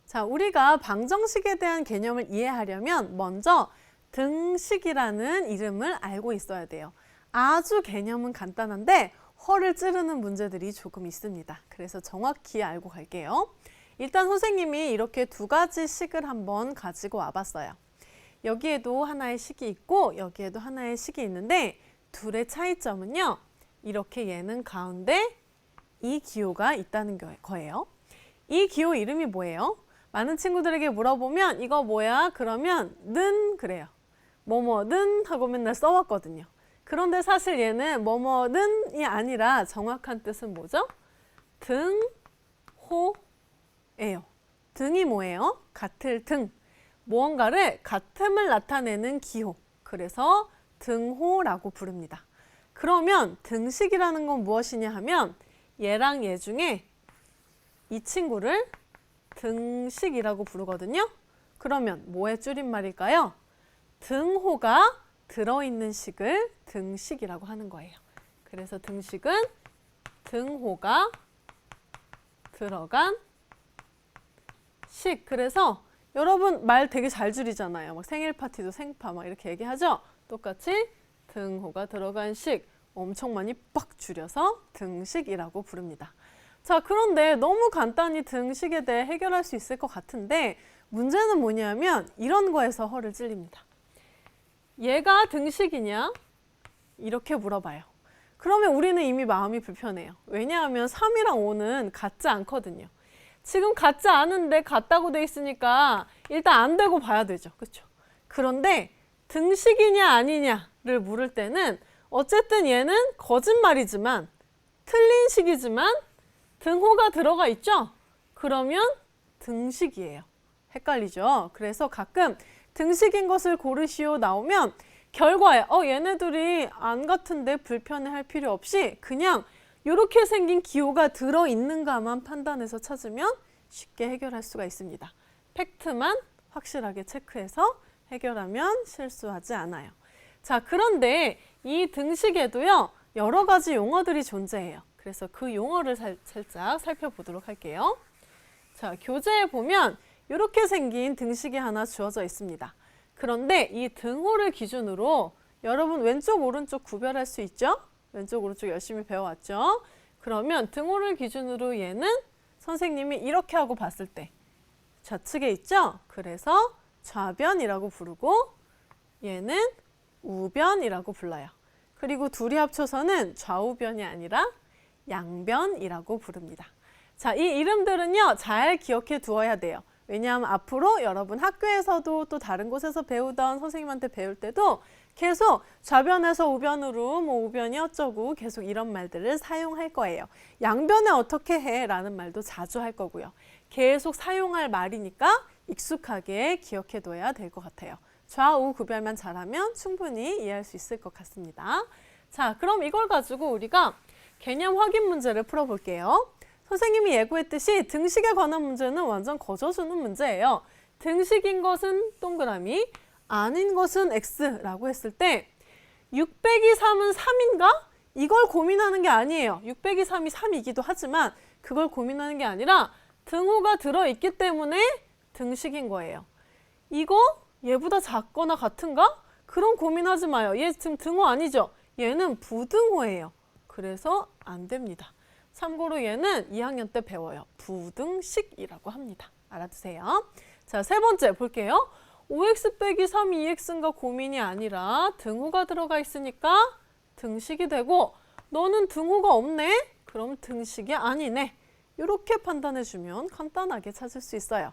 자, 우리가 방정식에 대한 개념을 이해하려면 먼저 등식이라는 이름을 알고 있어야 돼요. 아주 개념은 간단한데 허를 찌르는 문제들이 조금 있습니다. 그래서 정확히 알고 갈게요. 일단 선생님이 이렇게 두 가지 식을 한번 가지고 와봤어요. 여기에도 하나의 식이 있고 여기에도 하나의 식이 있는데 둘의 차이점은요. 이렇게 얘는 가운데 이 기호가 있다는 거예요. 이 기호 이름이 뭐예요? 많은 친구들에게 물어보면 이거 뭐야? 그러면 는 그래요. 뭐뭐는 하고 맨날 써왔거든요. 그런데 사실 얘는 뭐뭐는이 아니라 정확한 뜻은 뭐죠? 등호예요. 등이 뭐예요? 같을 등. 무언가를 같음을 나타내는 기호. 그래서 등호라고 부릅니다. 그러면 등식이라는 건 무엇이냐 하면 얘랑 얘 중에 이 친구를 등식이라고 부르거든요. 그러면 뭐의 줄임말일까요? 등호가 들어있는 식을 등식이라고 하는 거예요. 그래서 등식은 등호가 들어간 식. 그래서 여러분 말 되게 잘 줄이잖아요. 막 생일 파티도 생파 막 이렇게 얘기하죠. 똑같이 등호가 들어간 식 엄청 많이 빡 줄여서 등식이라고 부릅니다. 자, 그런데 너무 간단히 등식에 대해 해결할 수 있을 것 같은데 문제는 뭐냐면 이런 거에서 허를 찔립니다. 얘가 등식이냐? 이렇게 물어봐요. 그러면 우리는 이미 마음이 불편해요. 왜냐하면 3이랑 5는 같지 않거든요. 지금 같지 않은데 같다고 돼 있으니까 일단 안 되고 봐야 되죠. 그렇죠? 그런데 등식이냐 아니냐를 물을 때는 어쨌든 얘는 거짓말이지만 틀린 식이지만 등호가 들어가 있죠? 그러면 등식이에요. 헷갈리죠? 그래서 가끔 등식인 것을 고르시오 나오면 결과에 얘네들이 안 같은데 불편해할 필요 없이 그냥 이렇게 생긴 기호가 들어있는가만 판단해서 찾으면 쉽게 해결할 수가 있습니다. 팩트만 확실하게 체크해서 해결하면 실수하지 않아요. 자, 그런데 이 등식에도요 여러 가지 용어들이 존재해요. 그래서 그 용어를 살짝 살펴보도록 할게요. 자, 교재에 보면 이렇게 생긴 등식이 하나 주어져 있습니다. 그런데 이 등호를 기준으로 여러분 왼쪽 오른쪽 구별할 수 있죠? 왼쪽 오른쪽 열심히 배워왔죠? 그러면 등호를 기준으로 얘는 선생님이 이렇게 하고 봤을 때 좌측에 있죠? 그래서 좌변이라고 부르고 얘는 우변이라고 불러요. 그리고 둘이 합쳐서는 좌우변이 아니라 양변이라고 부릅니다. 자, 이 이름들은요 잘 기억해 두어야 돼요. 왜냐하면 앞으로 여러분 학교에서도 또 다른 곳에서 배우던 선생님한테 배울 때도 계속 좌변에서 우변으로 뭐 우변이 어쩌고 계속 이런 말들을 사용할 거예요. 양변에 어떻게 해? 라는 말도 자주 할 거고요. 계속 사용할 말이니까 익숙하게 기억해 둬야 될 것 같아요. 좌우 구별만 잘하면 충분히 이해할 수 있을 것 같습니다. 자, 그럼 이걸 가지고 우리가 개념 확인 문제를 풀어볼게요. 선생님이 예고했듯이 등식에 관한 문제는 완전 거저주는 문제예요. 등식인 것은 동그라미, 아닌 것은 X라고 했을 때 6 빼기 3은 3인가? 이걸 고민하는 게 아니에요. 6 빼기 3이 3이기도 하지만 그걸 고민하는 게 아니라 등호가 들어있기 때문에 등식인 거예요. 이거 얘보다 작거나 같은가? 그럼 고민하지 마요. 얘 지금 등호 아니죠? 얘는 부등호예요. 그래서 안 됩니다. 참고로 얘는 2학년 때 배워요. 부등식이라고 합니다. 알아두세요. 자, 세 번째 볼게요. 5x 빼기 3이 2x인가 고민이 아니라 등호가 들어가 있으니까 등식이 되고 너는 등호가 없네? 그럼 등식이 아니네. 이렇게 판단해주면 간단하게 찾을 수 있어요.